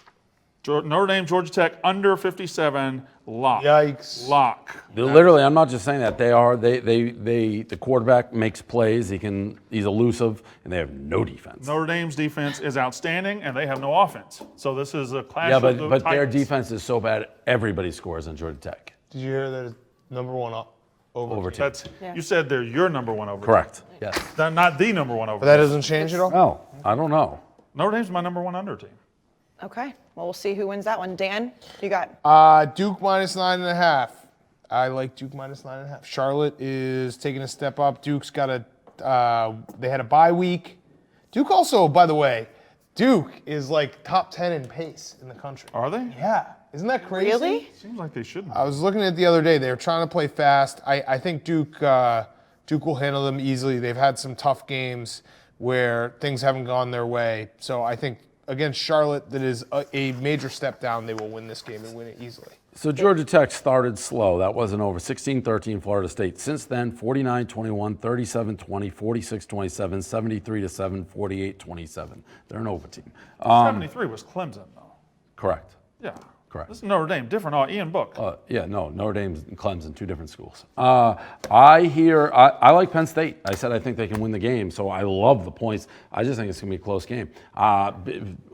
Notre Dame, Georgia Tech, under 57. Lock. Yikes. Lock. Literally, I'm not just saying that. The quarterback makes plays. He's elusive, and they have no defense. Notre Dame's defense is outstanding, and they have no offense. So this is a clash Yeah, of the but their Titans. defense is so bad, everybody scores on Georgia Tech. Did you hear that it's number 1 Over team. That's, You said they're your number 1 over. Correct. Yes. They're not the number 1 over. But that doesn't change at all? No, I don't know. Notre Dame's my number 1 under team. Okay. Well, we'll see who wins that one. Dan, you got? Duke minus 9.5. I like Duke minus 9.5. Charlotte is taking a step up. Duke's got they had a bye week. Duke also, by the way, Duke is like top 10 in pace in the country. Are they? Yeah. Isn't that crazy? Really? Seems like they shouldn't. I was looking at it the other day. They were trying to play fast. I think Duke will handle them easily. They've had some tough games where things haven't gone their way. So I think against Charlotte, that is a major step down. They will win this game and win it easily. So Georgia Tech started slow. That wasn't over. 16-13 Florida State. Since then, 49-21, 37-20, 46-27, 73-7, 48-27. They're an over team. 73 was Clemson, though. Correct. Yeah. Correct. This is Notre Dame, different. Ian Book. Notre Dame's and Clemson, 2 different schools. I like Penn State. I said I think they can win the game, so I love the points. I just think it's going to be a close game.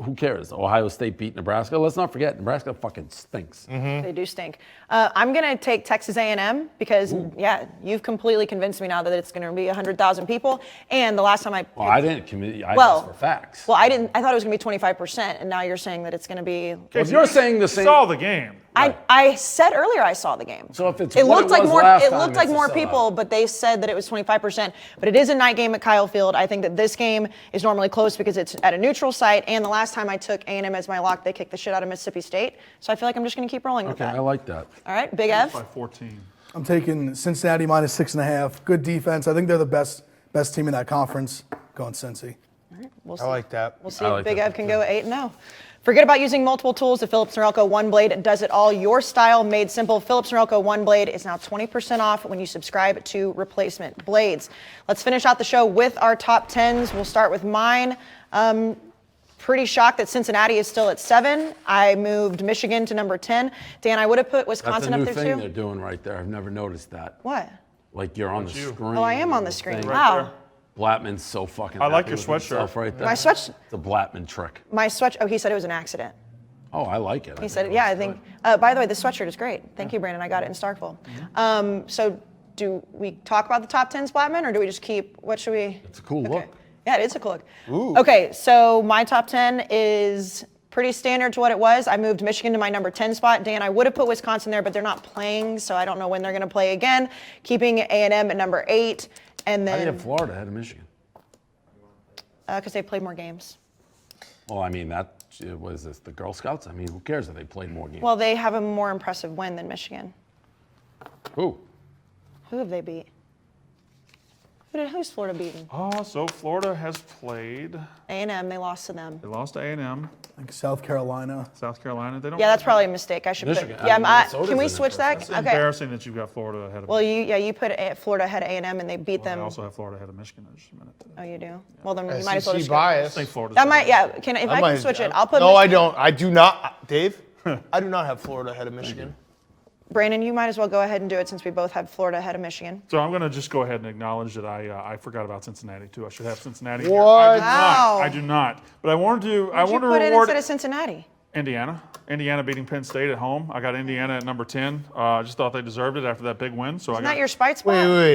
Who cares? Ohio State beat Nebraska. Let's not forget, Nebraska fucking stinks. They do stink. I'm going to take Texas A&M because, you've completely convinced me now that it's going to be 100,000 people. And the last time I Well, I didn't commit. I asked for facts. Well, I didn't. I thought it was going to be 25%, and now you're saying that it's going to be. If you're saying the same, saw the game. I said earlier I saw the game. So if it's it what looked like was more. last It time, looked like it's a more sellout. people, but they said that it was 25%. But it is a night game at Kyle Field. I think that this game is normally close because it's at a neutral site. And the last time I took A&M as my lock, they kicked the shit out of Mississippi State. So I feel like I'm just going to keep rolling with Okay, that. I like that. All right, Big Ev. By 14. I'm taking Cincinnati minus 6.5. Good defense. I think they're the best Best team in that conference, going Cincy. We'll see. I like that. We'll see if Big Ev can go 8-0. Forget about using multiple tools. The Philips Norelco One Blade does it all. Your style made simple. Philips Norelco One Blade is now 20% off when you subscribe to replacement blades. Let's finish out the show with our top 10s. We'll start with mine. Pretty shocked that Cincinnati is still at 7. I moved Michigan to number 10. Dan, I would have put Wisconsin up there too. That's a new thing they're doing right there. I've never noticed that. What? Like you're on the screen. Oh, I am on the screen. Thing. Wow. Blattman's so fucking I like happy your with sweatshirt. himself right there. My sweats. It's a Blattman trick. My sweatshirt. Oh, he said it was an accident. Oh, I like it. He said, yeah, I think. By the way, this sweatshirt is great. Thank you, Brandon. I got it in Starkville. So do we talk about the top 10s, Blattman, or do we just keep, what should we? It's a cool look. Yeah, it is a cool look. Ooh. Okay, so my top 10 is pretty standard to what it was. I moved Michigan to my number 10 spot. Dan, I would have put Wisconsin there, but they're not playing, so I don't know when they're going to play again. Keeping A&M at number 8. And then. How do you have Florida ahead of Michigan? Because they played more games. Well, I mean, that was this the Girl Scouts? I mean, who cares if they played more games? Well, they have a more impressive win than Michigan. Who? Who have they beat? Who's Florida beaten? So Florida has played. A&M, they lost to them. They lost to A&M. Like South Carolina. South Carolina. They don't. Yeah, that's probably a mistake. I should Michigan. put. Yeah, Minnesota's can we in switch that? It's embarrassing that you've got Florida ahead of. Well, you put Florida ahead of A&M and they beat them. I also have Florida ahead of Michigan. Just a minute. Oh, you do? Well, then you might as well SEC just bias. I think Florida's That might, better. yeah. If I can switch it, I'll put. No, Michigan. I don't. I do not. Dave, I do not have Florida ahead of Michigan. Brandon, you might as well go ahead and do it since we both have Florida ahead of Michigan. So I'm going to just go ahead and acknowledge that I forgot about Cincinnati too. I should have Cincinnati. What? Here. Wow. I do not. But I wanted to. Who'd you put in instead of Cincinnati? Indiana. Indiana beating Penn State at home. I got Indiana at number 10. I just thought they deserved it after that big win. So Isn't I got. that your spite spot?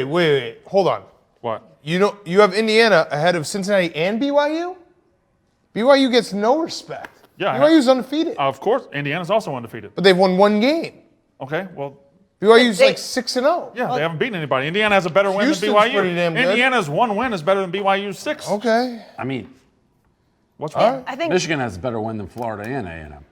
Wait. Hold on. What? You have Indiana ahead of Cincinnati and BYU? BYU gets no respect. Yeah. BYU's undefeated. Of course, Indiana's also undefeated. But they've won one game. Okay, well. BYU's like 6-0. Yeah, they haven't beaten anybody. Indiana has a better win Houston's than BYU. pretty damn good. Indiana's one win is better than BYU's 6. Okay. I mean, What's wrong? I think Michigan has a better win than Florida and A&M.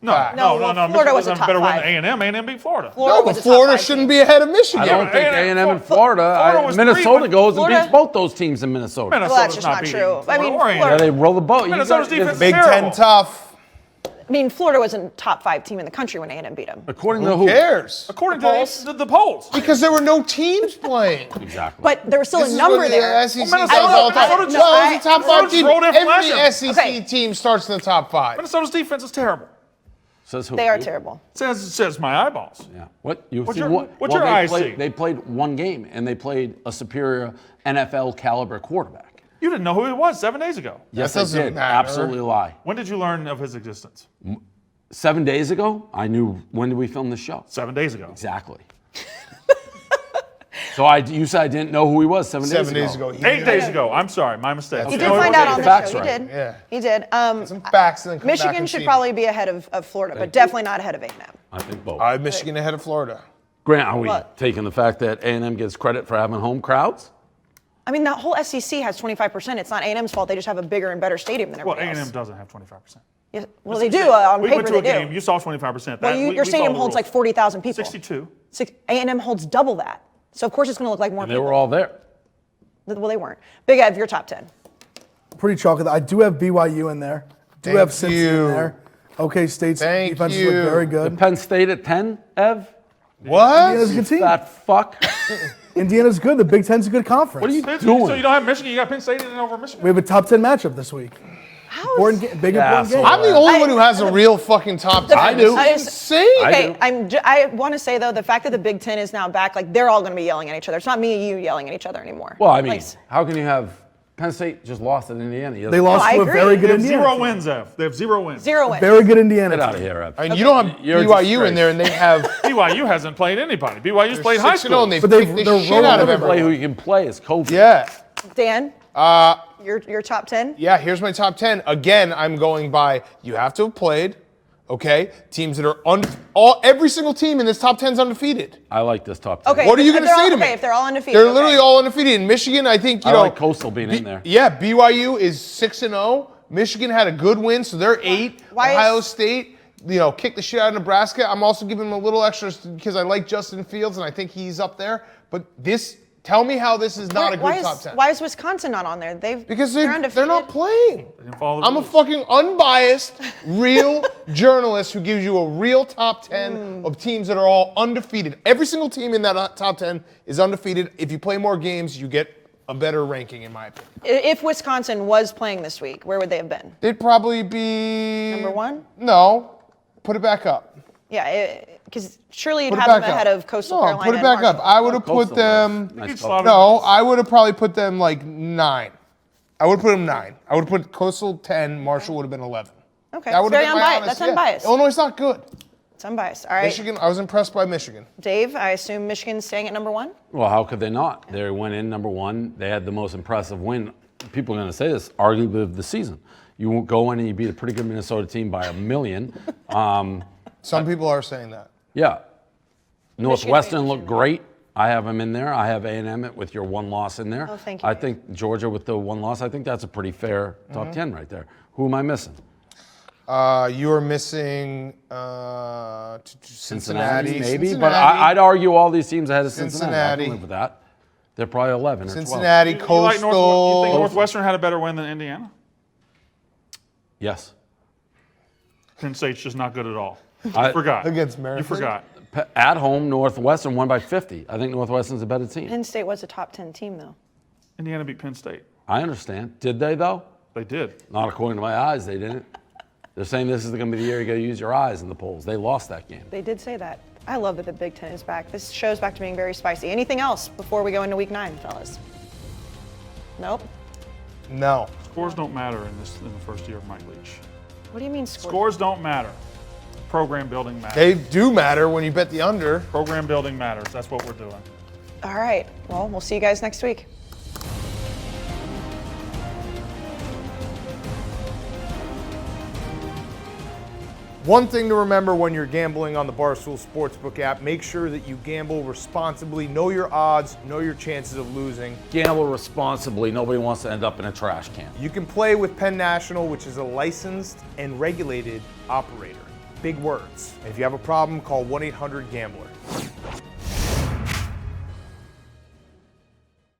No. Florida Michigan was a doesn't have top a better win five. than A&M. A&M beat Florida. No, but Florida shouldn't be ahead of Michigan. I don't think A&M A&M and Florida Florida. was Minnesota 3 goes and Florida- beats both those teams in Minnesota. Well, that's just not beating true. I mean, Florida or Yeah, Florida, they roll the boat. You Minnesota's got- defense is Big terrible. Ten tough. I mean, Florida was a top 5 team in the country when A&M beat them. According to Who cares? According The polls? to the polls. Because there were no teams playing. Exactly. But there was still This a is number what the there. SEC Well, does all the time. Minnesota's- Well, it's a top 5 Minnesota's team. rolled in from last Every year. SEC Okay. team starts in the top 5. Minnesota's defense is terrible. Says who? They are You? terrible. Says my eyeballs. Yeah. What? You What's see your- what? what's well, your they eyes played, see? They played one game, and they played a superior NFL caliber quarterback. You didn't know who he was 7 days ago. Yes, doesn't I did. matter. Absolutely lie. When did you learn of his existence? 7 days ago, I knew. When did we film the show? 7 days ago. Exactly. So you said I didn't know who he was 7 days ago. 7 days ago. 8 days ago. I'm sorry, my mistake. He Okay. did No, it find was out 8 on days. the Facts show. He right. did. Yeah. He did. Some facts and then come back Michigan and should see probably be ahead of Florida, but definitely not ahead of A&M. I think both. I have Michigan ahead of Florida. Grant, are we What? taking the fact that A&M gets credit for having home crowds? I mean, that whole SEC has 25%. It's not A&M's fault. They just have a bigger and better stadium than Well, everybody A&M else. doesn't have 25%. Yeah, well, they do. On we paper, went to they a do. game. You saw 25%. Well, your stadium holds like 40,000 people. 62. A&M holds double that. So, of course, it's going to look like more And they people. were all there. Well, they weren't. Big Ev, your top 10. Pretty chalky. I do have BYU in there. Do have Thank Cincy you. in there. OK State's Thank defenses you. look very good. Penn State at 10, Ev? What? Indiana's a good team. That fuck? Indiana's good. The Big Ten's a good conference. What are you So doing? you don't have Michigan. You got Penn State in over Michigan. We have a top 10 matchup this week. Important, big important asshole. game. I'm the only one who has a real fucking top 10. I do. This is insane. Okay, I want to say, though, the fact that the Big Ten is now back, like, they're all going to be yelling at each other. It's not me and you yelling at each other anymore. Well, I mean, Like, how can you have Penn State just lost at Indiana? They lost I to a agree. very They good have Indiana 0 team. wins, Ev. They have 0 wins. 0 wins. Very good Indiana Get out of team. here, Ev. And you don't have You're a BYU in disgrace. there, and they have BYU hasn't played anybody. BYU's played high 6-0, school. and they've But they're kicked the shit rolling out of over. Play who everyone. you can play is Kobe. Yeah. Dan, your top 10? Yeah, here's my top 10. Again, I'm going by you have to have played, okay? Teams that are every single team in this top 10 is undefeated. I like this top 10. Okay. What are you if going to they're say all- to me? okay, if they're all undefeated, They're okay. literally all undefeated. In Michigan, I think, I like Coastal being in there. Yeah, BYU is 6-0. Michigan had a good win, so they're 8. Why is- Ohio State, kicked the shit out of Nebraska. I'm also giving them a little extra because I like Justin Fields and I think he's up there. But this Tell me how this is not a good top 10. Why is Wisconsin not on there? Because they're not playing. They didn't follow the I'm a rules. fucking unbiased, real journalist who gives you a real top 10 of teams that are all undefeated. Every single team in that top 10 is undefeated. If you play more games, you get a better ranking, in my opinion. If Wisconsin was playing this week, where would they have been? They'd probably be... Number 1? No. Put it back up. Yeah, because surely you'd Put it have them back up. ahead of Coastal No, Carolina. put it back and up. Marshall. I would have put them... No, I would have probably put them like 9. I would have put them 9. I would have put Coastal 10, Marshall would have been 11. Okay, That would have very been my unbiased. honest- That's unbiased. Illinois is not good. It's unbiased. All right. Michigan, I was impressed by Michigan. Dave, I assume Michigan's staying at number 1? Well, how could they not? They went in number 1. They had the most impressive win. People are going to say this, arguably of the season. You won't go in and you beat a pretty good Minnesota team by 1 million. Some people are saying that. Yeah. Northwestern looked great. I have them in there. I have A&M with your 1 loss in there. Oh, thank you. I think Georgia with the 1 loss, I think that's a pretty fair top 10 right there. Who am I missing? You are missing Cincinnati. Maybe, but I'd argue all these teams ahead of Cincinnati. I Cincinnati. can live with that. They're probably 11 or 12. Cincinnati, You Coastal. think Northwestern had a better win than Indiana? Yes. Penn State's just not good at all. I- You forgot. Against You Marathon? forgot. At home, Northwestern won by 50. I think Northwestern's a better team. Penn State was a top 10 team, though. Indiana beat Penn State. I understand. Did they, though? They did. Not according to my eyes, they didn't. They're saying this is going to be the year you got to use your eyes in the polls. They lost that game. They did say that. I love that the Big Ten is back. This show's back to being very spicy. Anything else before we go into week 9, fellas? Nope. No. Scores don't matter in the first year of Mike Leach. What do you mean scores? Scores don't matter. Program building matters. They do matter when you bet the under. Program building matters. That's what we're doing. All right. Well, we'll see you guys next week. One thing to remember when you're gambling on the Barstool Sportsbook app, make sure that you gamble responsibly. Know your odds, know your chances of losing. Gamble responsibly. Nobody wants to end up in a trash can. You can play with Penn National, which is a licensed and regulated operator. Big words. If you have a problem, call 1-800-GAMBLER.